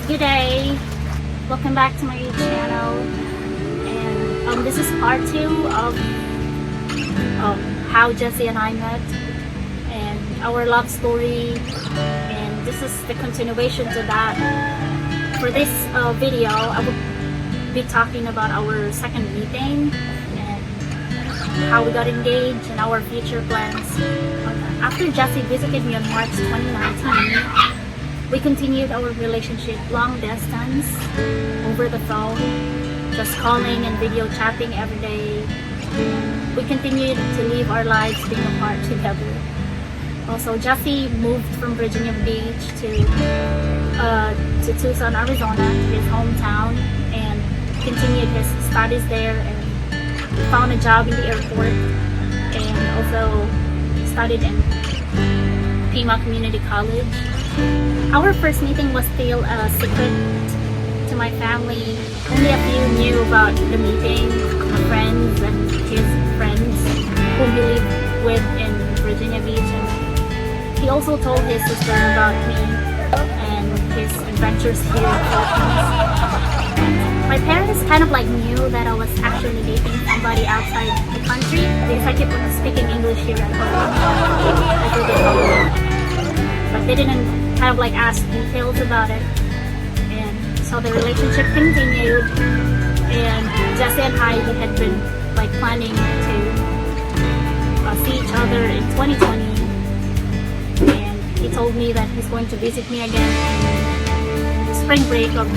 Good day, welcome back to my channel, and this is part 2 of how Jesse and I met and our love story, and this is the continuation to that. For this video, I will be talking about our second meeting and how we got engaged and our future plans. After Jesse visited me on March 2019, we continued our relationship long distance over the phone, just calling and video chatting every day. We continued to live our lives being apart together. Also, Jesse moved from Virginia Beach to Tucson, Arizona, his hometown, and continued his studies there and found a job in the airport, and also studied in Pima Community College. Our first meeting was still a secret to my family. Only a few knew about the meeting, my friends and his friends whom he lived with in Virginia Beach. And he also told his sister about me and his adventures here in the Philippines. My parents kind of like knew that I was actually dating somebody outside the country because I kept on speaking English here at home. But they didn't kind of like ask details about it, and so the relationship continued, and Jesse and I had been like planning to see each other in 2020, and he told me that he's going to visit me again in spring break of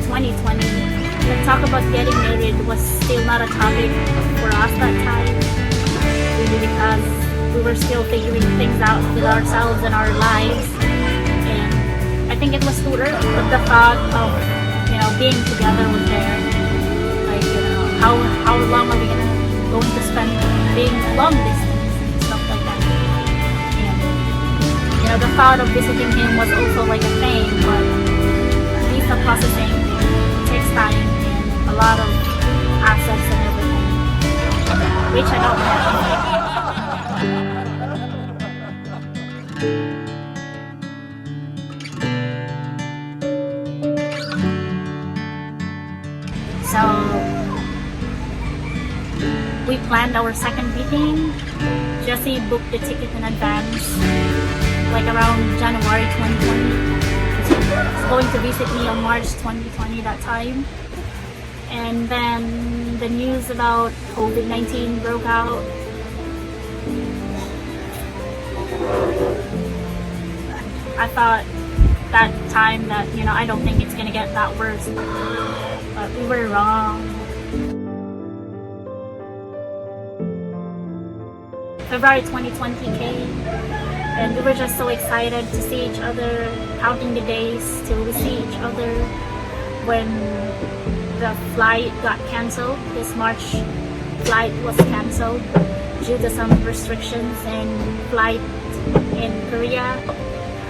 2020. The talk about getting married was still not a topic for us that time, really, because we were still figuring things out with ourselves and our lives, and I think it was too early. But the thought of being together was there. Like how long are we going to spend being long distance and stuff like that? And the thought of visiting him was also like a thing, but visa processing takes time and a lot of assets and everything, which I don't have. So we planned our second meeting. Jesse booked the ticket in advance, like around January 2020. He was going to visit me on March 2020 that time. And then the news about COVID-19 broke out. I thought that time that I don't think it's gonna get that worse, but we were wrong. February 2020 came, and we were just so excited to see each other, counting the days till we see each other. When the flight got cancelled, this March flight was cancelled due to some restrictions in flight in Korea,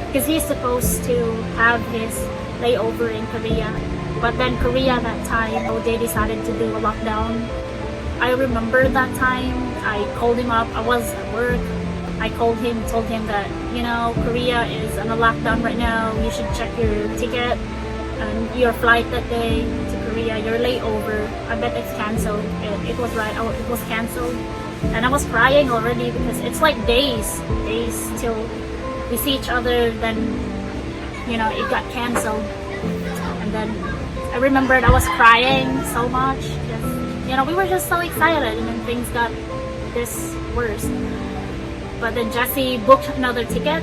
because he's supposed to have his layover in Korea, but then Korea that time, they decided to do a lockdown. I remember that time I called him up. I was at work. I called him, told him that Korea is on a lockdown right now. You should check your ticket and your flight that day to Korea, your layover. I bet it's cancelled. It was right. It was cancelled. And I was crying already because it's like days till we see each other. Then it got cancelled, and then I remembered I was crying so much because we were just so excited, and then things got this worse. But then Jesse booked another ticket.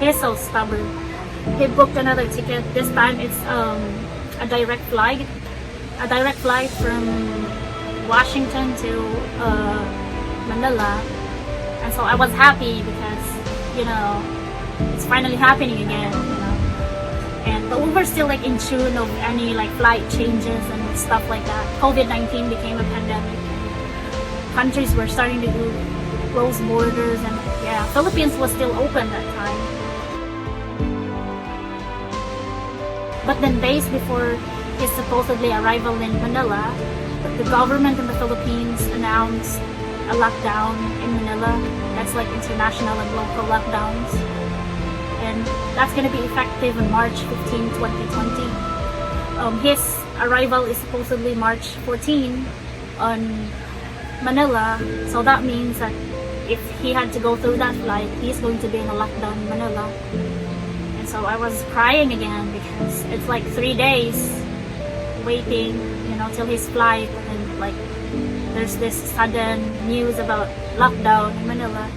He's so stubborn. He booked another ticket. This time it's a direct flight from Washington to Manila, and so I was happy because it's finally happening again. But we were still like in tune of any like flight changes and stuff like that. COVID-19 became a pandemic. Countries were starting to close borders, and Philippines was still open that time. But then days before his supposedly arrival in Manila, the government in the Philippines announced a lockdown in Manila. That's like international and local lockdowns. and that's gonna be effective on March 15, 2020. His arrival is supposedly March 14 on Manila, so that means that if he had to go through that flight, he's going to be in a lockdown in Manila. And so I was crying again because it's like 3 days waiting, till his flight, and then like there's this sudden news about lockdown in Manila.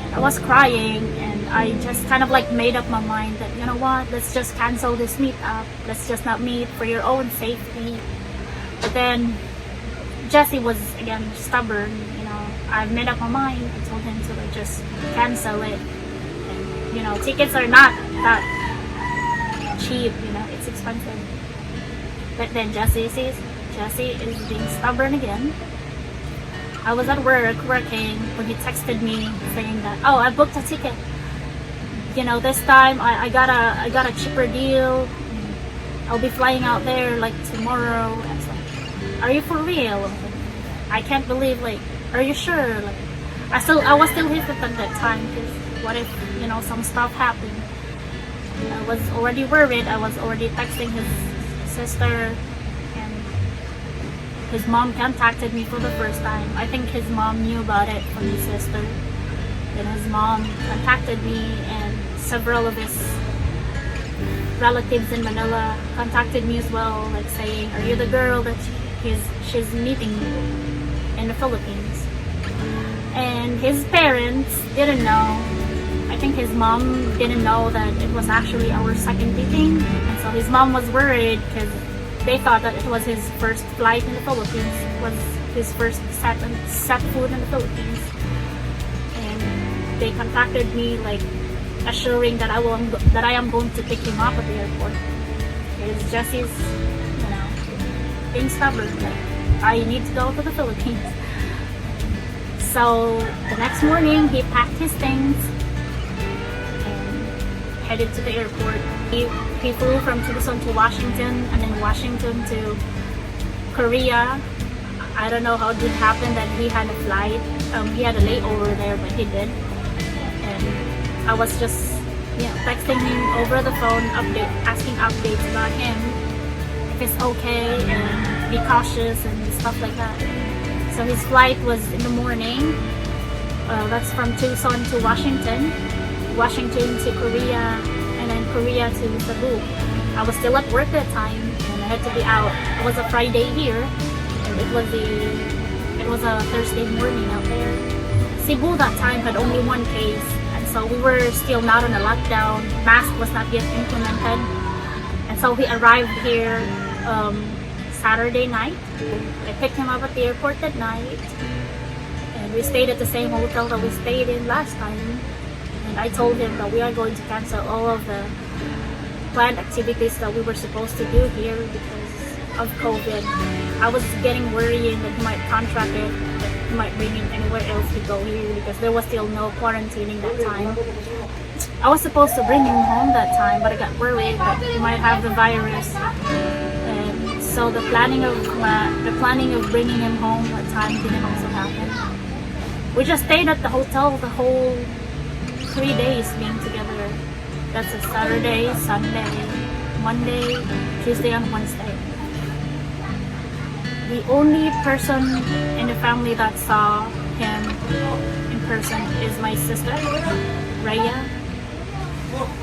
And I was crying, and I just kind of like made up my mind that, you know what, let's just cancel this meetup. Let's just not meet for your own safety. But then Jesse was again stubborn. I've made up my mind. I told him to like just cancel it. And, tickets are not that cheap. It's expensive. But then Jesse is being stubborn again. I was at work working when he texted me saying that, oh, I booked a ticket. This time I got a cheaper deal. I'll be flying out there like tomorrow. And it's like, are you for real? I can't believe, like, are you sure? Like, I was still hesitant at that time because what if some stuff happened? I was already worried. I was already texting his sister, and his mom contacted me for the first time. I think his mom knew about it from his sister. Then his mom contacted me, and several of his relatives in Manila contacted me as well, like saying, are you the girl that she's meeting in the Philippines? And his parents didn't know. I think his mom didn't know that it was actually our second meeting, and so his mom was worried because they thought that it was his first flight in the Philippines. It was his first set foot in the Philippines. And they contacted me, like assuring that I am going to pick him up at the airport. Because Jesse's, being stubborn. Like, I need to go to the Philippines. So the next morning, he packed his things and headed to the airport. He flew from Tucson to Washington, and then Washington to Korea. I don't know how it did happen that he had a flight. He had a layover there, but he did. And I was just texting him over the phone, asking updates about him, if it's okay, and be cautious and stuff like that. So his flight was in the morning. That's from Tucson to Washington, Washington to Korea, and then Korea to Cebu. I was still at work that time, and I had to be out. It was a Friday here, and it was a Thursday morning out there. Cebu that time had only one case, and so we were still not on a lockdown. Mask was not yet implemented, and so we arrived here Saturday night. I picked him up at the airport that night, and we stayed at the same hotel that we stayed in last time. And I told him that we are going to cancel all of the planned activities that we were supposed to do here because of COVID. I was getting worrying that he might contract it, that he might bring it anywhere else to go here because there was still no quarantining that time. I was supposed to bring him home that time, but I got worried that he might have the virus. So the planning of bringing him home at time didn't also happen. We just stayed at the hotel the whole 3 days being together. That's a Saturday, Sunday, Monday, Tuesday, and Wednesday. The only person in the family that saw him in person is my sister, Rhea,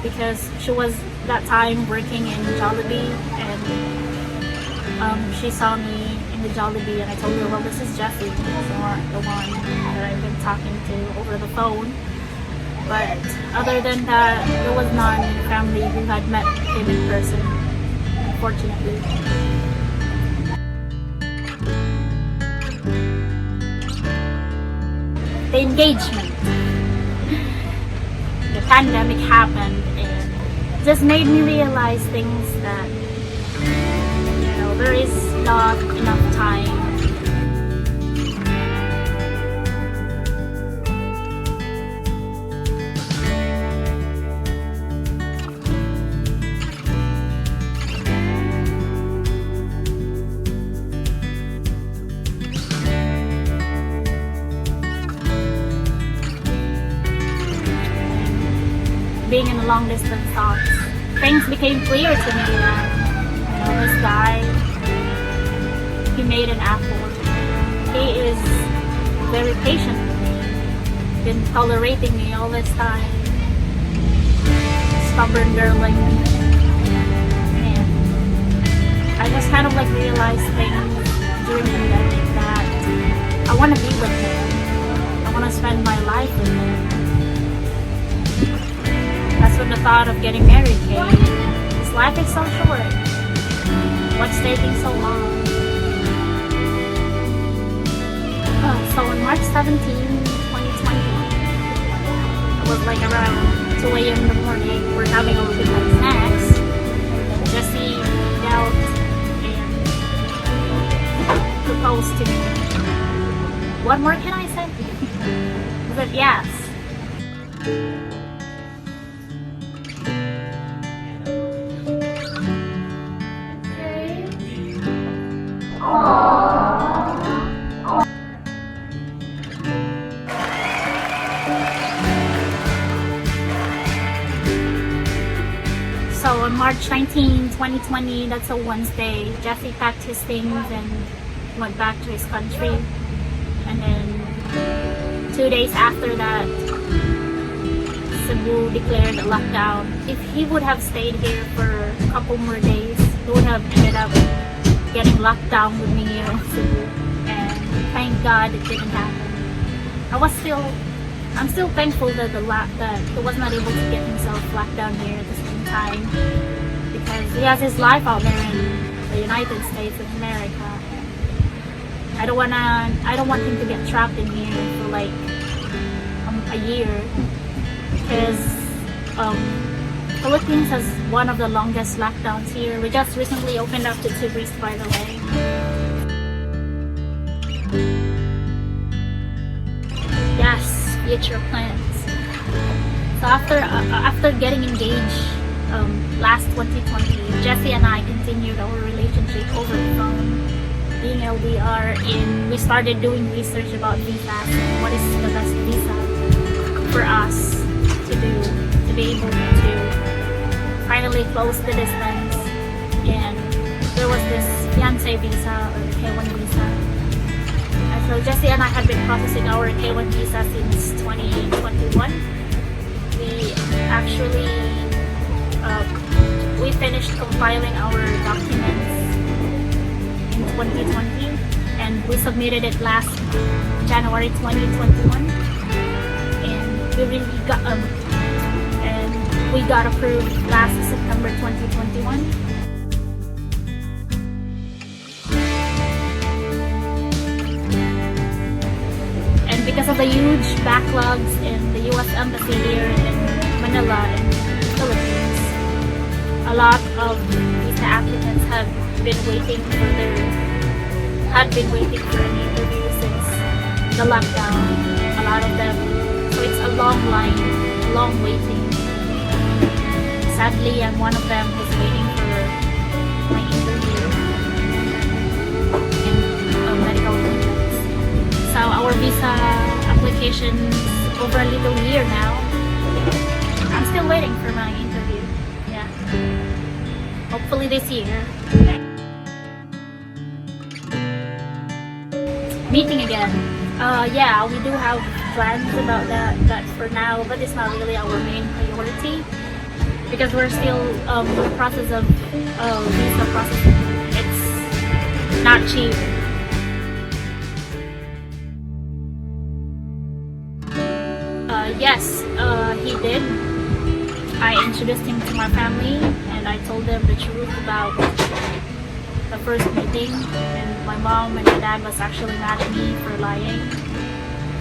because she was that time working in Jollibee, and she saw me in the Jollibee, and I told her, well, this is Jesse, the one that I've been talking to over the phone. But other than that, there was none in the family who had met him in person, unfortunately. The engagement. The pandemic happened, and just made me realize things that there is not enough time. being in a long distance talks, things became clear to me that, this guy, he made an apple. He is very patient with me, been tolerating me all this time. Stubborn girl like me. And I just kind of like realized things during the pandemic that I want to be with him. I want to spend my life with him. That's when the thought of getting married came. His life is so short. What's taking so long? So on March 17, 2020, it was like around 2 a.m. in the morning. We're having our midnight snacks. Jesse knelt and proposed to me. What more can I say? But yes. So on March 19, 2020, that's a Wednesday, Jesse packed his things and went back to his country. And then 2 days after that, Cebu declared a lockdown. If he would have stayed here for a couple more days, he would have ended up getting locked down with me here in Cebu. And thank God it didn't happen. I'm still thankful that he was not able to get himself locked down here at the same time, because he has his life out there in the United States of America. I don't want him to get trapped in here for like a year, because Philippines has one of the longest lockdowns here. We just recently opened up to tourists, by the way. Yes, future plans. So after getting engaged last 2020, Jesse and I continued our relationship over the phone, being LDR, and we started doing research about visas and what is the best visa for us to do to be able to finally close the distance. And there was this fiancé visa or K1 visa. So Jesse and I had been processing our K1 visa since 2021. We actually we finished compiling our documents in 2020, and we submitted it last January 2021. And we got approved last September 2021. Because of the huge backlogs in the U.S. Embassy here in Manila in the Philippines, a lot of visa applicants had been waiting for an interview since the lockdown. A lot of them, so it's a long line, long waiting. Sadly, I'm one of them who's waiting for my interview in medical treatments. So our visa application's over a little year now. I'm still waiting for my interview. Yeah. Hopefully this year. Meeting again. Yeah, we do have plans about that for now, but it's not really our main priority because we're still in the process of visa processing. It's not cheap. Yes, he did. I introduced him to my family and I told them the truth about the first meeting, and my mom and my dad was actually mad at me for lying.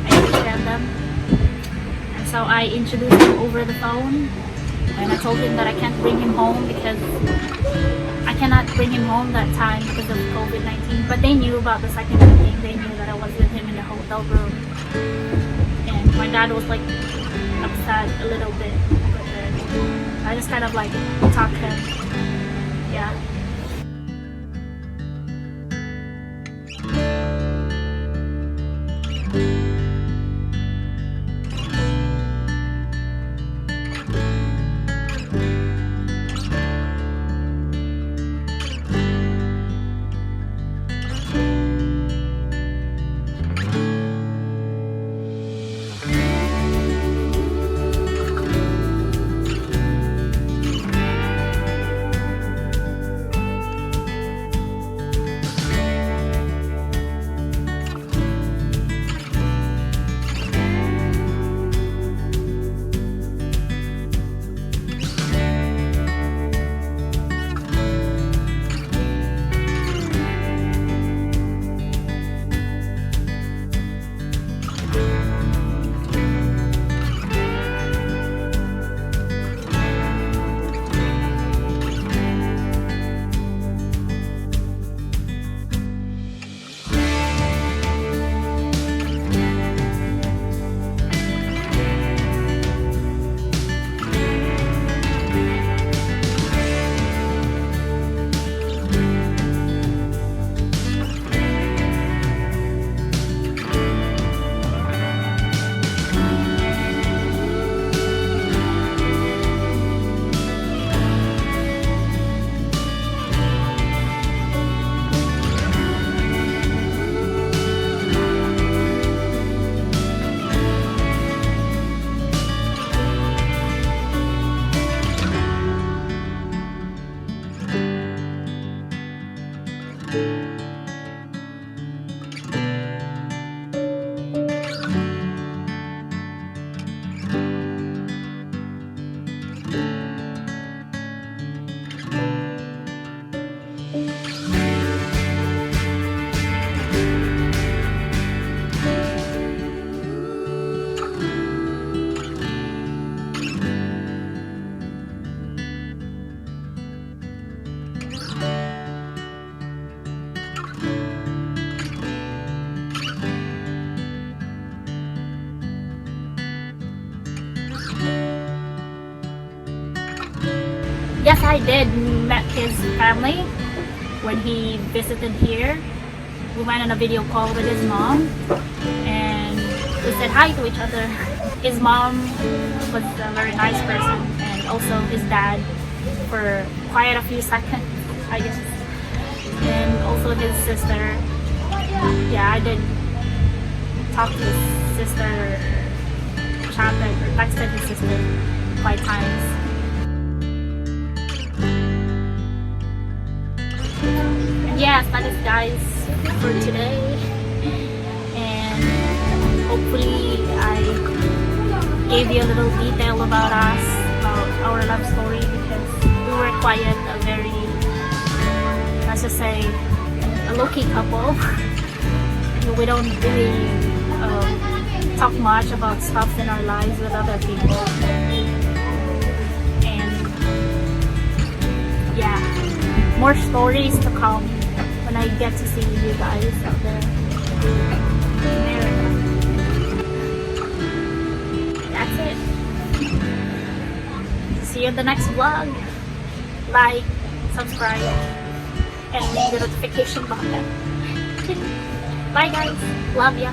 I understand them. And so I introduced him over the phone, and I told him that I can't bring him home because I cannot bring him home that time because of COVID-19. But they knew about the second meeting. They knew that I was with him in the hotel room. And my dad was like upset a little bit. But then I just kind of like talked him. Yeah. Yes, I did met his family when he visited here. We went on a video call with his mom and we said hi to each other. His mom was a very nice person, and also his dad for quite a few seconds, I guess. And also his sister. Yeah, I did talk to his sister, chatted or texted his sister quite times. And yes, that is guys for today. And hopefully I gave you a little detail about us, about our love story, because we were quite a very, let's just say, a low-key couple. We don't really talk much about stuff in our lives with other people. And yeah, more stories to come when I get to see you guys out there in America. That's it. See you in the next vlog. Like, subscribe, and hit the notification button. Bye guys. Love ya.